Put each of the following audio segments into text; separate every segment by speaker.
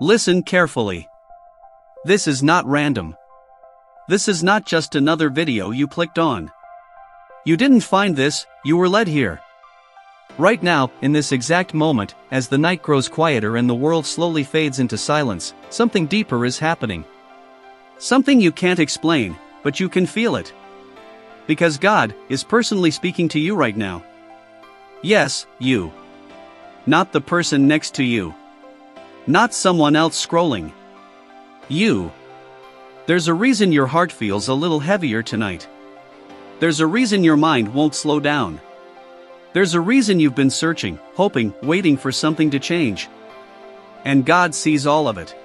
Speaker 1: Listen carefully. This is not random. This is not just another video you clicked on. You didn't find this, you were led here. Right now, in this exact moment, as the night grows quieter and the world slowly fades into silence, something deeper is happening. Something you can't explain, but you can feel it. Because God is personally speaking to you right now. Yes, you. Not the person next to you. Not someone else scrolling. You. There's a reason your heart feels a little heavier tonight. There's a reason your mind won't slow down. There's a reason you've been searching, hoping, waiting for something to change. And God sees all of it.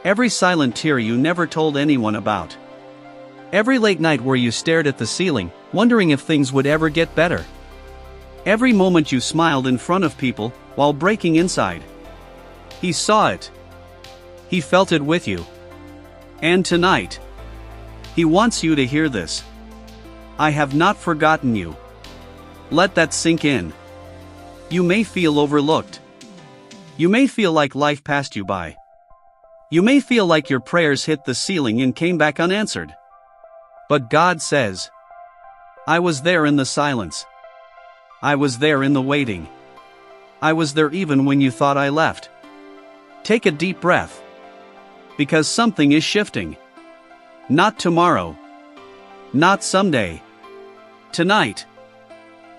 Speaker 1: Every silent tear you never told anyone about. Every late night where you stared at the ceiling, wondering if things would ever get better. Every moment you smiled in front of people, while breaking inside. He saw it. He felt it with you. And tonight, He wants you to hear this. I have not forgotten you. Let that sink in. You may feel overlooked. You may feel like life passed you by. You may feel like your prayers hit the ceiling and came back unanswered. But God says, I was there in the silence. I was there in the waiting. I was there even when you thought I left. Take a deep breath. Because something is shifting. Not tomorrow. Not someday. Tonight.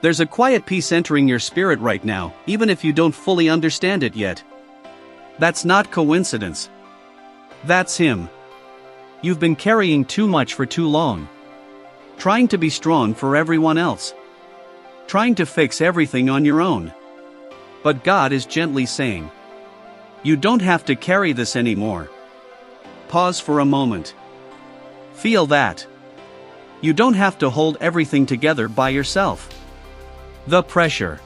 Speaker 1: There's a quiet peace entering your spirit right now, even if you don't fully understand it yet. That's not coincidence. That's Him. You've been carrying too much for too long. Trying to be strong for everyone else. Trying to fix everything on your own. But God is gently saying, you don't have to carry this anymore. Pause for a moment. Feel that. You don't have to hold everything together by yourself. The pressure.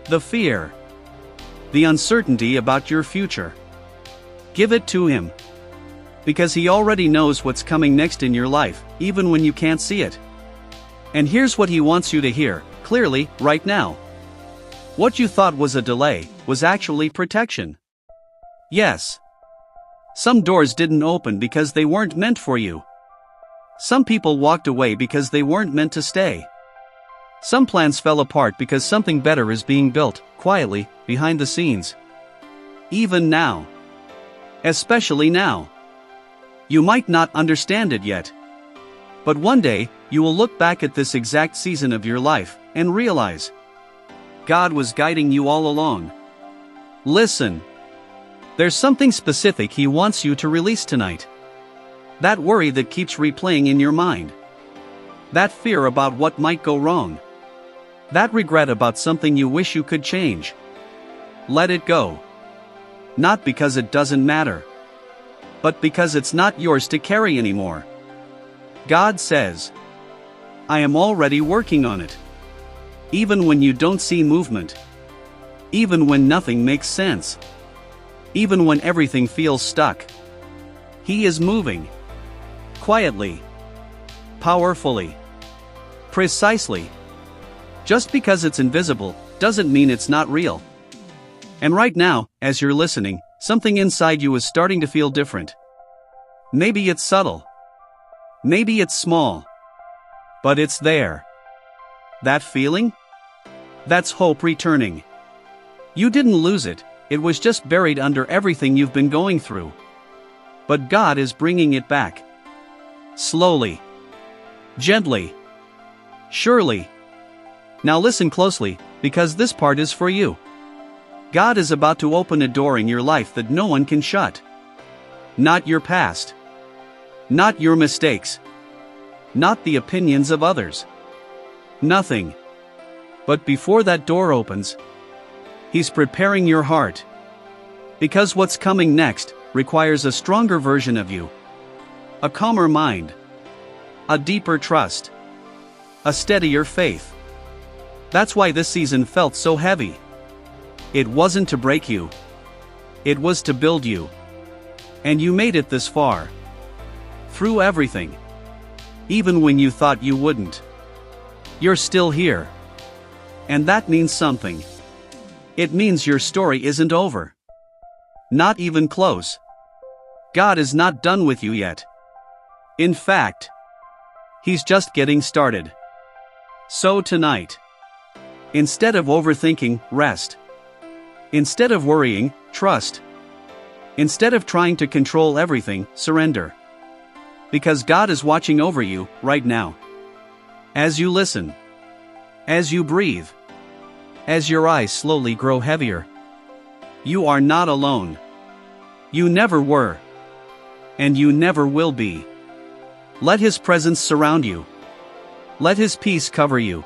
Speaker 1: The fear. The uncertainty about your future. Give it to Him. Because He already knows what's coming next in your life, even when you can't see it. And here's what He wants you to hear, clearly, right now. What you thought was a delay, was actually protection. Yes. Some doors didn't open because they weren't meant for you. Some people walked away because they weren't meant to stay. Some plans fell apart because something better is being built, quietly, behind the scenes. Even now. Especially now. You might not understand it yet. But one day, you will look back at this exact season of your life, and realize God was guiding you all along. Listen. There's something specific He wants you to release tonight. That worry that keeps replaying in your mind. That fear about what might go wrong. That regret about something you wish you could change. Let it go. Not because it doesn't matter. But because it's not yours to carry anymore. God says, I am already working on it. Even when you don't see movement. Even when nothing makes sense. Even when everything feels stuck. He is moving. Quietly. Powerfully. Precisely. Just because it's invisible, doesn't mean it's not real. And right now, as you're listening, something inside you is starting to feel different. Maybe it's subtle. Maybe it's small. But it's there. That feeling? That's hope returning. You didn't lose it, it was just buried under everything you've been going through. But God is bringing it back. Slowly. Gently. Surely. Now listen closely, because this part is for you. God is about to open a door in your life that no one can shut. Not your past. Not your mistakes. Not the opinions of others. Nothing. But before that door opens, He's preparing your heart. Because what's coming next requires a stronger version of you. A calmer mind. A deeper trust. A steadier faith. That's why this season felt so heavy. It wasn't to break you. It was to build you. And you made it this far. Through everything. Even when you thought you wouldn't. You're still here. And that means something. It means your story isn't over. Not even close. God is not done with you yet. In fact, He's just getting started. So tonight, instead of overthinking, rest. Instead of worrying, trust. Instead of trying to control everything, surrender. Because God is watching over you, right now. As you listen. As you breathe. As your eyes slowly grow heavier. You are not alone. You never were. And you never will be. Let His presence surround you. Let His peace cover you.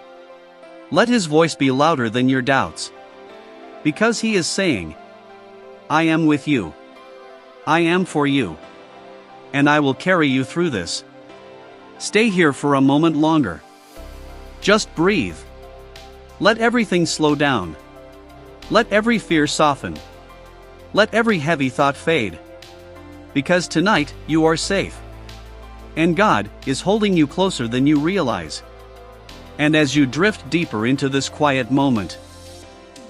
Speaker 1: Let His voice be louder than your doubts. Because He is saying, I am with you. I am for you. And I will carry you through this. Stay here for a moment longer. Just breathe. Let everything slow down. Let every fear soften. Let every heavy thought fade. Because tonight, you are safe. And God is holding you closer than you realize. And as you drift deeper into this quiet moment,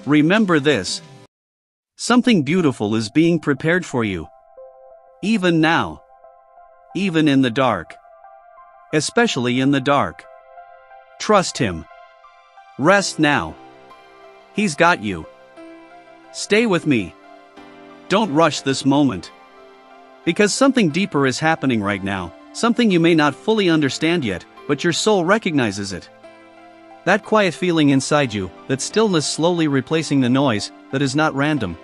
Speaker 1: remember this. Something beautiful is being prepared for you. Even now. Even in the dark. Especially in the dark. Trust Him. Rest now. He's got you. Stay with me. Don't rush this moment. Because something deeper is happening right now, something you may not fully understand yet, but your soul recognizes it. That quiet feeling inside you, that stillness slowly replacing the noise, that is not random.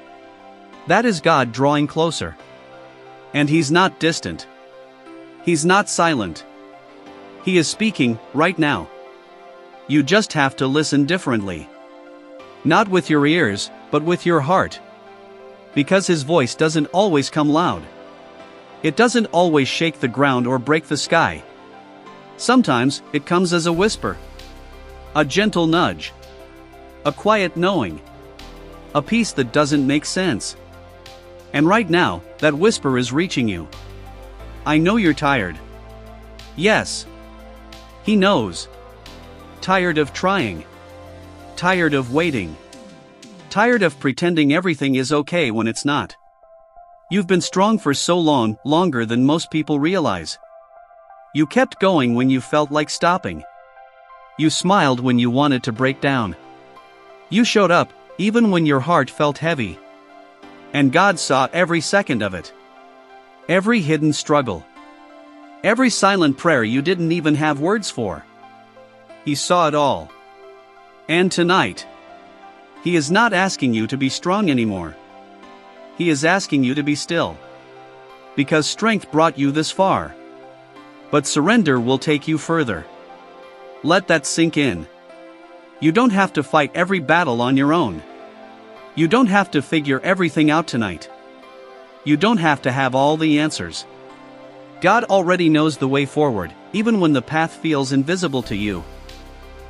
Speaker 1: That is God drawing closer. And He's not distant. He's not silent. He is speaking, right now. You just have to listen differently. Not with your ears, but with your heart. Because His voice doesn't always come loud. It doesn't always shake the ground or break the sky. Sometimes, it comes as a whisper. A gentle nudge. A quiet knowing. A peace that doesn't make sense. And right now, that whisper is reaching you. I know you're tired. Yes. He knows. Tired of trying. Tired of waiting. Tired of pretending everything is okay when it's not. You've been strong for so long, longer than most people realize. You kept going when you felt like stopping. You smiled when you wanted to break down. You showed up, even when your heart felt heavy. And God saw every second of it. Every hidden struggle. Every silent prayer you didn't even have words for. He saw it all. And tonight, He is not asking you to be strong anymore. He is asking you to be still. Because strength brought you this far. But surrender will take you further. Let that sink in. You don't have to fight every battle on your own. You don't have to figure everything out tonight. You don't have to have all the answers. God already knows the way forward, even when the path feels invisible to you.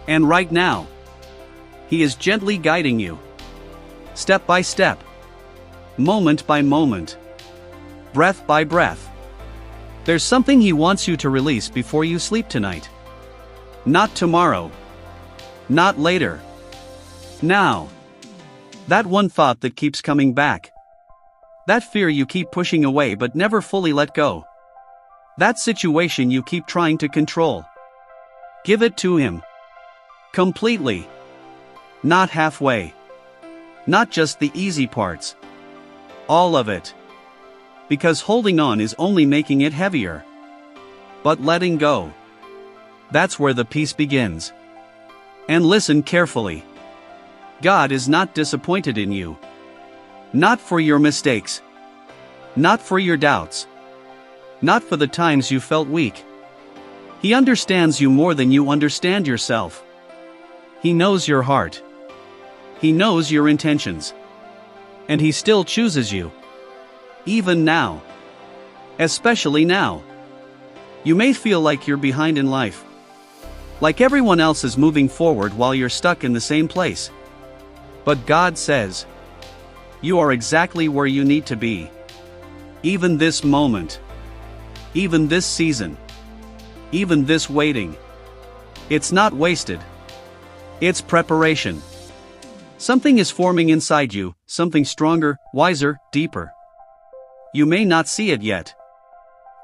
Speaker 1: And right now, He is gently guiding you. Step by step. Moment by moment. Breath by breath. There's something He wants you to release before you sleep tonight. Not tomorrow. Not later. Now. That one thought that keeps coming back. That fear you keep pushing away but never fully let go. That situation you keep trying to control. Give it to Him. Completely. Not halfway. Not just the easy parts. All of it. Because holding on is only making it heavier. But letting go. That's where the peace begins. And listen carefully. God is not disappointed in you. Not for your mistakes. Not for your doubts. Not for the times you felt weak. He understands you more than you understand yourself. He knows your heart. He knows your intentions. And He still chooses you. Even now. Especially now. You may feel like you're behind in life. Like everyone else is moving forward while you're stuck in the same place. But God says, you are exactly where you need to be. Even this moment. Even this season. Even this waiting. It's not wasted. It's preparation. Something is forming inside you, something stronger, wiser, deeper. You may not see it yet.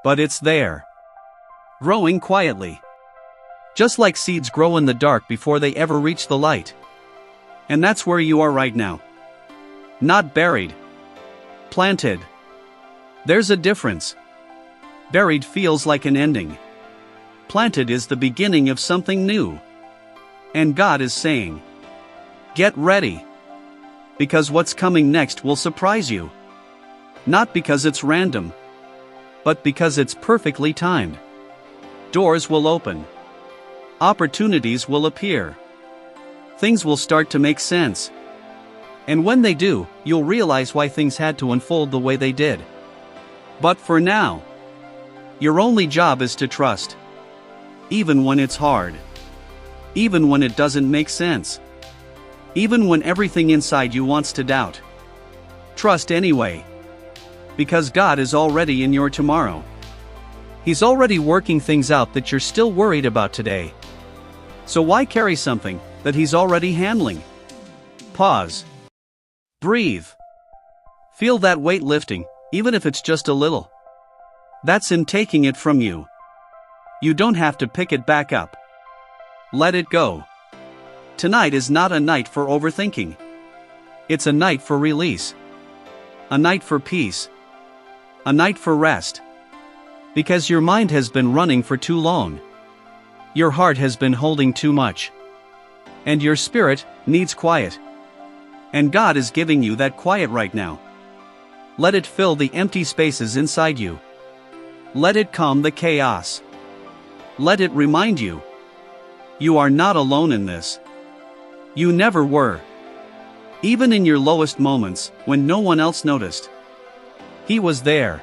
Speaker 1: But it's there. Growing quietly. Just like seeds grow in the dark before they ever reach the light. And that's where you are right now. Not buried. Planted. There's a difference. Buried feels like an ending. Planted is the beginning of something new. And God is saying, get ready. Because what's coming next will surprise you. Not because it's random, but because it's perfectly timed. Doors will open. Opportunities will appear. Things will start to make sense. And when they do, you'll realize why things had to unfold the way they did. But for now, your only job is to trust. Even when it's hard. Even when it doesn't make sense. Even when everything inside you wants to doubt. Trust anyway. Because God is already in your tomorrow. He's already working things out that you're still worried about today. So why carry something that He's already handling? Pause. Breathe. Feel that weight lifting, even if it's just a little. That's Him taking it from you. You don't have to pick it back up. Let it go. Tonight is not a night for overthinking. It's a night for release. A night for peace. A night for rest. Because your mind has been running for too long. Your heart has been holding too much. And your spirit needs quiet. And God is giving you that quiet right now. Let it fill the empty spaces inside you. Let it calm the chaos. Let it remind you. You are not alone in this. You never were. Even in your lowest moments, when no one else noticed. He was there.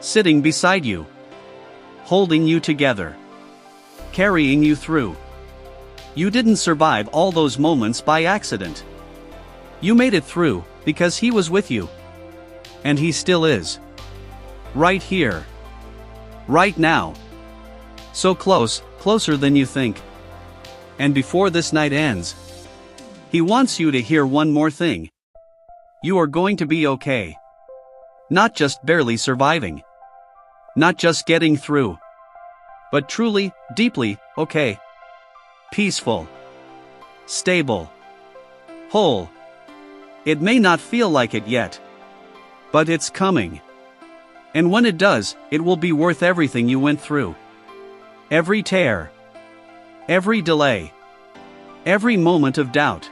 Speaker 1: Sitting beside you. Holding you together. Carrying you through. You didn't survive all those moments by accident. You made it through, because He was with you. And He still is. Right here. Right now. So close, closer than you think. And before this night ends, He wants you to hear one more thing. You are going to be okay. Not just barely surviving. Not just getting through. But truly, deeply, okay. Peaceful. Stable. Whole. It may not feel like it yet. But it's coming. And when it does, it will be worth everything you went through. Every tear. Every delay. Every moment of doubt.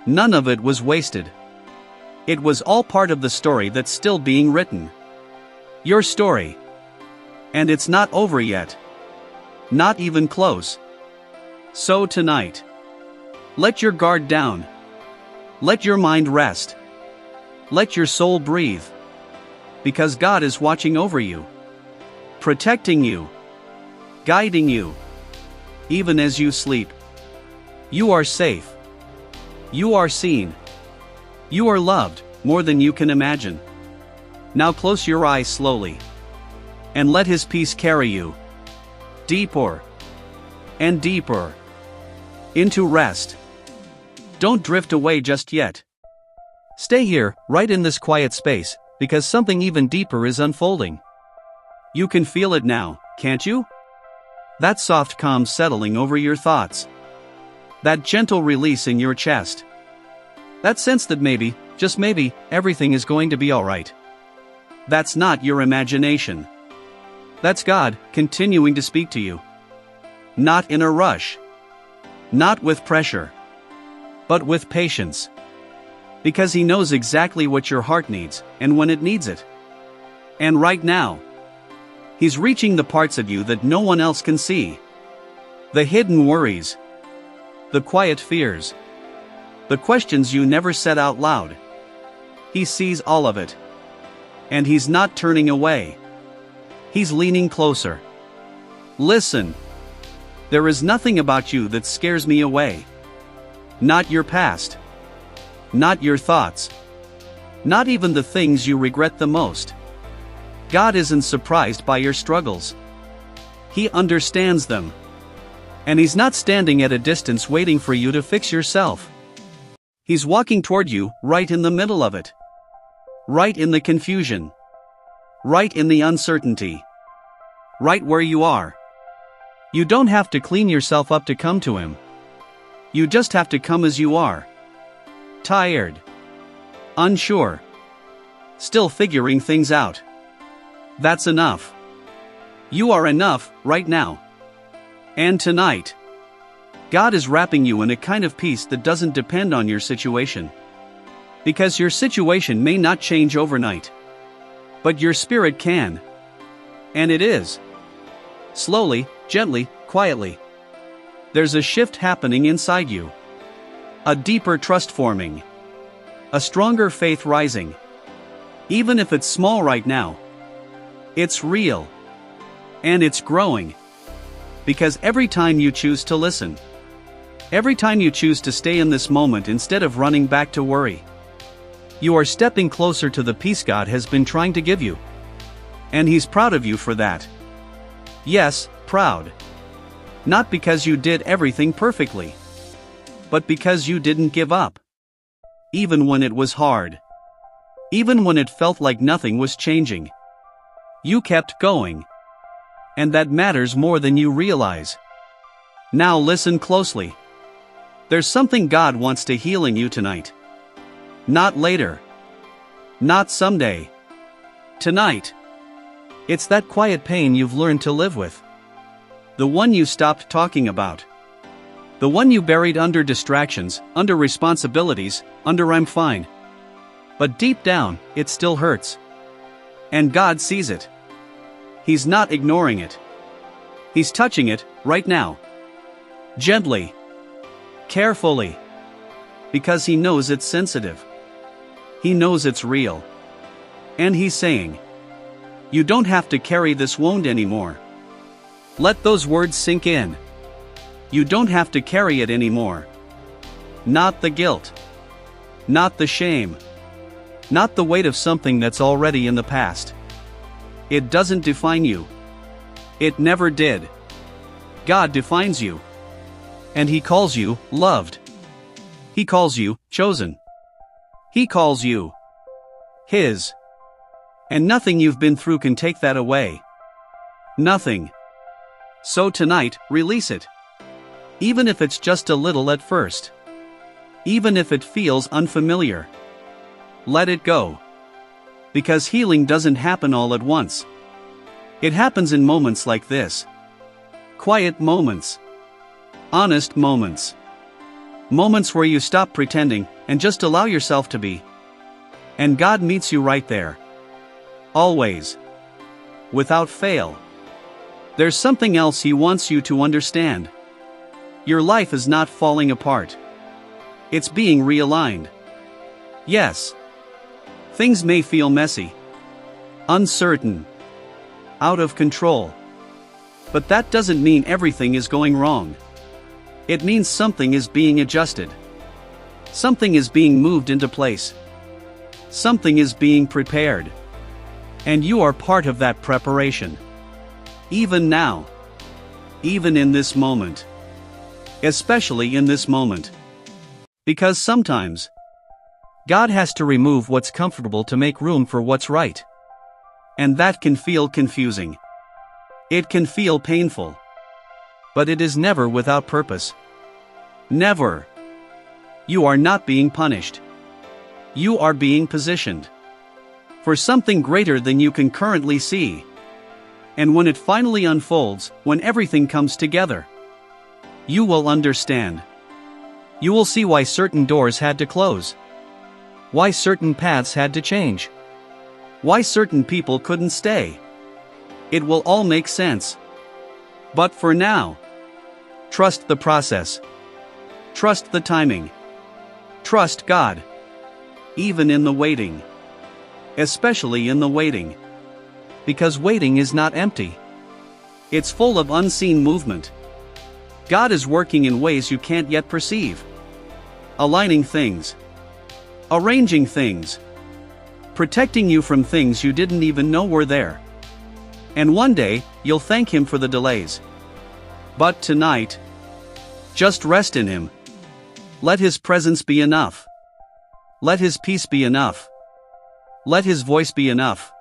Speaker 1: None of it was wasted. It was all part of the story that's still being written. Your story. And it's not over yet. Not even close. So tonight, let your guard down. Let your mind rest. Let your soul breathe. Because God is watching over you. Protecting you. Guiding you. Even as you sleep. You are safe. You are seen. You are loved, more than you can imagine. Now close your eyes slowly. And let His peace carry you. Deeper. And deeper. Into rest. Don't drift away just yet. Stay here, right in this quiet space, because something even deeper is unfolding. You can feel it now, can't you? That soft calm settling over your thoughts. That gentle release in your chest. That sense that maybe, just maybe, everything is going to be alright. That's not your imagination. That's God, continuing to speak to you. Not in a rush. Not with pressure. But with patience. Because He knows exactly what your heart needs, and when it needs it. And right now, He's reaching the parts of you that no one else can see. The hidden worries. The quiet fears. The questions you never said out loud. He sees all of it. And He's not turning away. He's leaning closer. Listen. There is nothing about you that scares me away. Not your past. Not your thoughts. Not even the things you regret the most. God isn't surprised by your struggles. He understands them. And He's not standing at a distance waiting for you to fix yourself. He's walking toward you, right in the middle of it. Right in the confusion. Right in the uncertainty. Right where you are. You don't have to clean yourself up to come to Him. You just have to come as you are. Tired. Unsure. Still figuring things out. That's enough. You are enough, right now. And tonight, God is wrapping you in a kind of peace that doesn't depend on your situation. Because your situation may not change overnight. But your spirit can. And it is. Slowly, gently, quietly. There's a shift happening inside you. A deeper trust forming. A stronger faith rising. Even if it's small right now. It's real. And it's growing. Because every time you choose to listen, every time you choose to stay in this moment instead of running back to worry, you are stepping closer to the peace God has been trying to give you. And He's proud of you for that. Yes, proud. Not because you did everything perfectly, but because you didn't give up. Even when it was hard. Even when it felt like nothing was changing. You kept going. And that matters more than you realize. Now listen closely. There's something God wants to heal in you tonight. Not later. Not someday. Tonight. It's that quiet pain you've learned to live with. The one you stopped talking about. The one you buried under distractions, under responsibilities, under "I'm fine." But deep down, it still hurts. And God sees it. He's not ignoring it. He's touching it, right now. Gently. Carefully. Because He knows it's sensitive. He knows it's real. And He's saying, you don't have to carry this wound anymore. Let those words sink in. You don't have to carry it anymore. Not the guilt. Not the shame. Not the weight of something that's already in the past. It doesn't define you. It never did. God defines you. And He calls you loved. He calls you chosen. He calls you His. And nothing you've been through can take that away. Nothing. So tonight, release it. Even if it's just a little at first. Even if it feels unfamiliar. Let it go. Because healing doesn't happen all at once. It happens in moments like this. Quiet moments. Honest moments. Moments where you stop pretending and just allow yourself to be. And God meets you right there. Always. Without fail. There's something else He wants you to understand. Your life is not falling apart. It's being realigned. Yes. Things may feel messy. Uncertain. Out of control. But that doesn't mean everything is going wrong. It means something is being adjusted. Something is being moved into place. Something is being prepared. And you are part of that preparation. Even now. Even in this moment. Especially in this moment. Because sometimes God has to remove what's comfortable to make room for what's right. And that can feel confusing. It can feel painful. But it is never without purpose. Never. You are not being punished. You are being positioned for something greater than you can currently see. And when it finally unfolds, when everything comes together, you will understand. You will see why certain doors had to close. Why certain paths had to change. Why certain people couldn't stay. It will all make sense. But for now, trust the process. Trust the timing. Trust God. Even in the waiting. Especially in the waiting. Because waiting is not empty. It's full of unseen movement. God is working in ways you can't yet perceive. Aligning things. Arranging things. Protecting you from things you didn't even know were there. And one day, you'll thank Him for the delays. But tonight, just rest in Him. Let His presence be enough. Let His peace be enough. Let His voice be enough.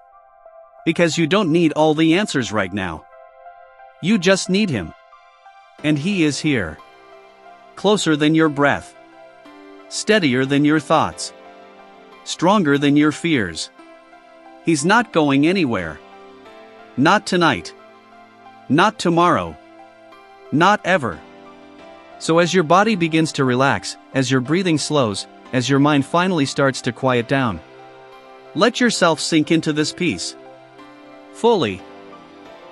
Speaker 1: Because you don't need all the answers right now. You just need Him. And He is here. Closer than your breath. Steadier than your thoughts. Stronger than your fears. He's not going anywhere. Not tonight. Not tomorrow. Not ever. So as your body begins to relax, as your breathing slows, as your mind finally starts to quiet down, let yourself sink into this peace. Fully.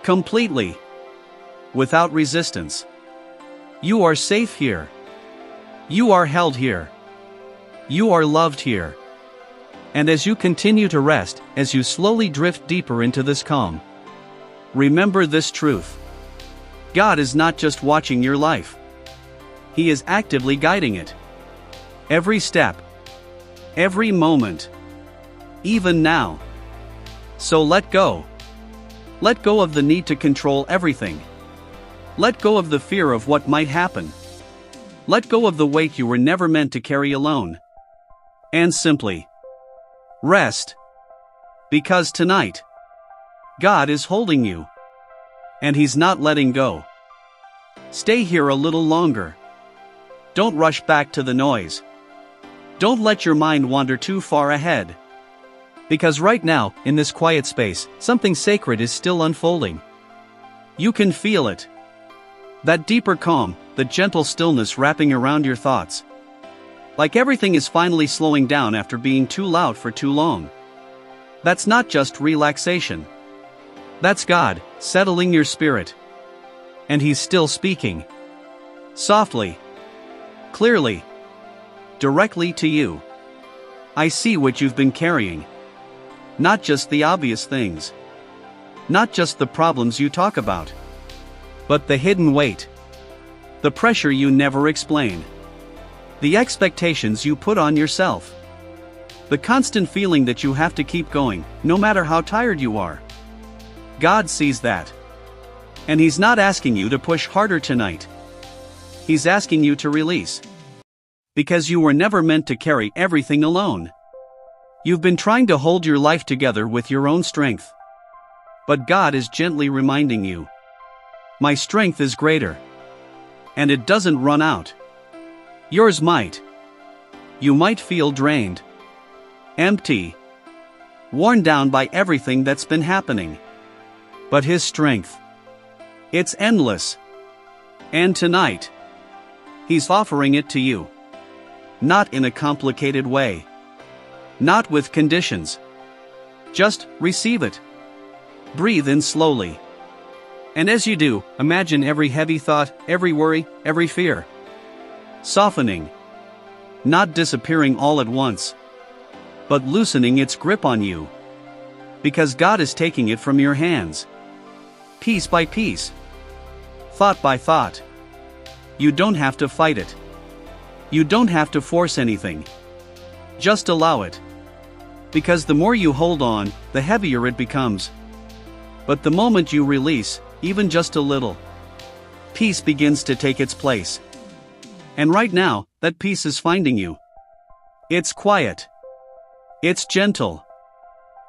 Speaker 1: Completely. Without resistance. You are safe here. You are held here. You are loved here. And as you continue to rest, as you slowly drift deeper into this calm, remember this truth. God is not just watching your life. He is actively guiding it. Every step. Every moment. Even now. So let go. Let go of the need to control everything. Let go of the fear of what might happen. Let go of the weight you were never meant to carry alone. And simply rest. Because tonight, God is holding you. And He's not letting go. Stay here a little longer. Don't rush back to the noise. Don't let your mind wander too far ahead. Because right now, in this quiet space, something sacred is still unfolding. You can feel it. That deeper calm, the gentle stillness wrapping around your thoughts. Like everything is finally slowing down after being too loud for too long. That's not just relaxation. That's God, settling your spirit. And He's still speaking. Softly. Clearly. Directly to you. I see what you've been carrying. Not just the obvious things. Not just the problems you talk about. But the hidden weight. The pressure you never explain. The expectations you put on yourself. The constant feeling that you have to keep going, no matter how tired you are. God sees that. And He's not asking you to push harder tonight. He's asking you to release. Because you were never meant to carry everything alone. You've been trying to hold your life together with your own strength. But God is gently reminding you. My strength is greater. And it doesn't run out. Yours might. You might feel drained. Empty. Worn down by everything that's been happening. But His strength. It's endless. And tonight, He's offering it to you. Not in a complicated way. Not with conditions. Just receive it. Breathe in slowly. And as you do, imagine every heavy thought, every worry, every fear softening. Not disappearing all at once. But loosening its grip on you. Because God is taking it from your hands. Piece by piece. Thought by thought. You don't have to fight it. You don't have to force anything. Just allow it. Because the more you hold on, the heavier it becomes. But the moment you release, even just a little, peace begins to take its place. And right now, that peace is finding you. It's quiet. It's gentle.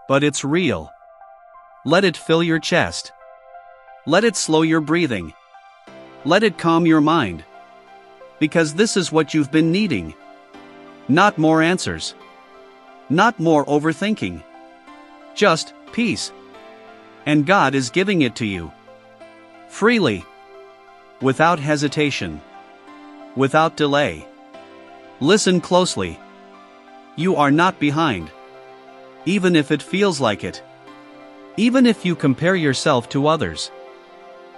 Speaker 1: But it's real. Let it fill your chest. Let it slow your breathing. Let it calm your mind. Because this is what you've been needing. Not more answers. Not more overthinking. Just peace. And God is giving it to you. Freely. Without hesitation. Without delay. Listen closely. You are not behind. Even if it feels like it. Even if you compare yourself to others.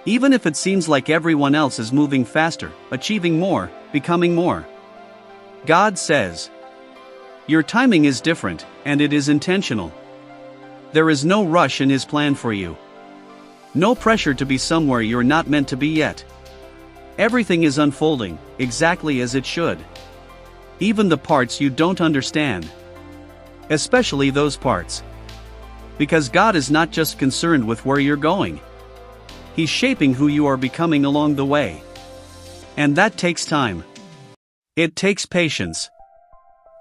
Speaker 1: Even if it seems like everyone else is moving faster, achieving more, becoming more. God says, your timing is different, and it is intentional. There is no rush in His plan for you. No pressure to be somewhere you're not meant to be yet. Everything is unfolding, exactly as it should. Even the parts you don't understand. Especially those parts. Because God is not just concerned with where you're going. He's shaping who you are becoming along the way. And that takes time. It takes patience.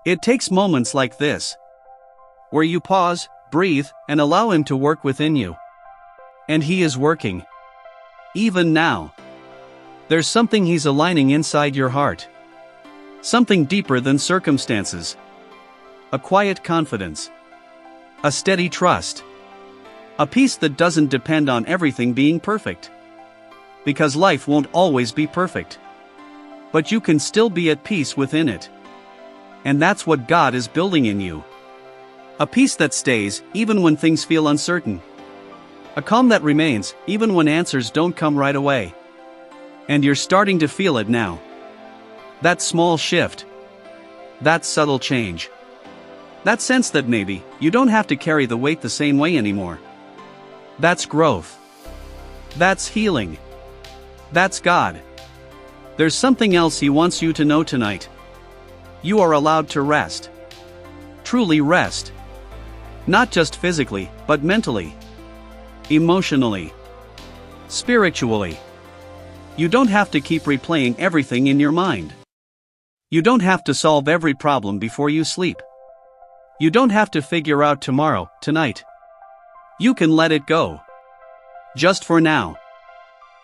Speaker 1: It takes moments like this, where you pause, breathe, and allow Him to work within you. And He is working. Even now. There's something He's aligning inside your heart. Something deeper than circumstances. A quiet confidence. A steady trust. A peace that doesn't depend on everything being perfect. Because life won't always be perfect. But you can still be at peace within it. And that's what God is building in you. A peace that stays, even when things feel uncertain. A calm that remains, even when answers don't come right away. And you're starting to feel it now. That small shift. That subtle change. That sense that maybe, you don't have to carry the weight the same way anymore. That's growth. That's healing. That's God. There's something else He wants you to know tonight. You are allowed to rest. Truly rest. Not just physically, but mentally. Emotionally. Spiritually. You don't have to keep replaying everything in your mind. You don't have to solve every problem before you sleep. You don't have to figure out tomorrow, tonight. You can let it go. Just for now.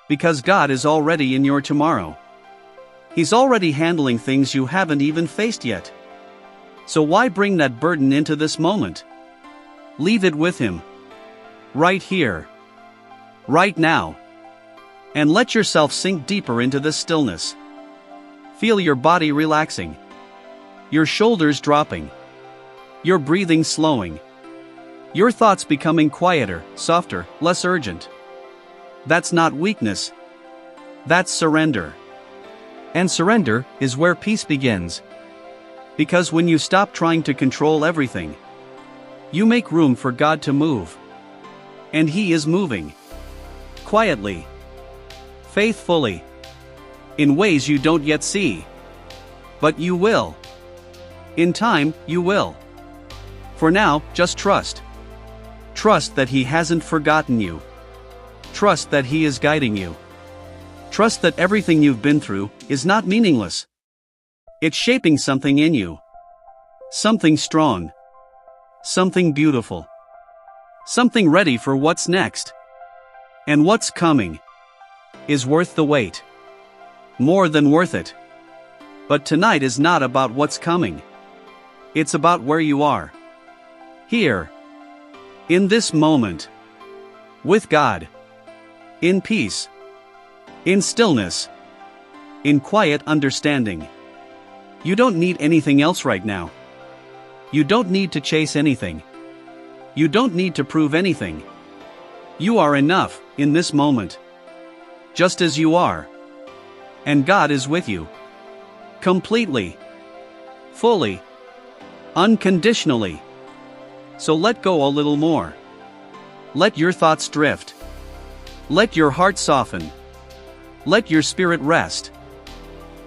Speaker 1: Because God is already in your tomorrow. He's already handling things you haven't even faced yet. So why bring that burden into this moment? Leave it with Him. Right here. Right now. And let yourself sink deeper into this stillness. Feel your body relaxing. Your shoulders dropping. Your breathing slowing. Your thoughts becoming quieter, softer, less urgent. That's not weakness. That's surrender. And surrender is where peace begins. Because when you stop trying to control everything, you make room for God to move. And He is moving. Quietly. Faithfully. In ways you don't yet see. But you will. In time, you will. For now, just trust. Trust that He hasn't forgotten you. Trust that He is guiding you. Trust that everything you've been through is not meaningless. It's shaping something in you. Something strong. Something beautiful. Something ready for what's next. And what's coming is worth the wait. More than worth it. But tonight is not about what's coming. It's about where you are. Here. In this moment. With God. In peace. In stillness. In quiet understanding. You don't need anything else right now. You don't need to chase anything. You don't need to prove anything. You are enough, in this moment. Just as you are. And God is with you. Completely. Fully. Unconditionally. So let go a little more. Let your thoughts drift. Let your heart soften. Let your spirit rest.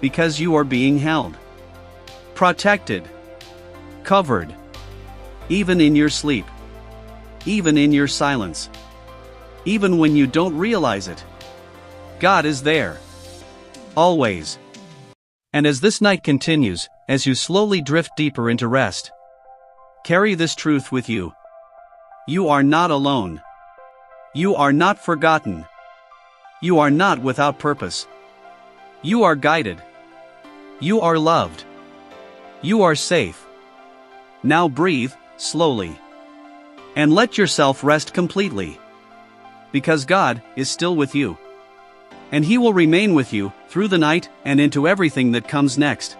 Speaker 1: Because you are being held. Protected. Covered. Even in your sleep. Even in your silence. Even when you don't realize it. God is there. Always. And as this night continues, as you slowly drift deeper into rest, carry this truth with you. You are not alone. You are not forgotten. You are not without purpose. You are guided. You are loved. You are safe. Now breathe, slowly. And let yourself rest completely. Because God is still with you. And He will remain with you, through the night, and into everything that comes next.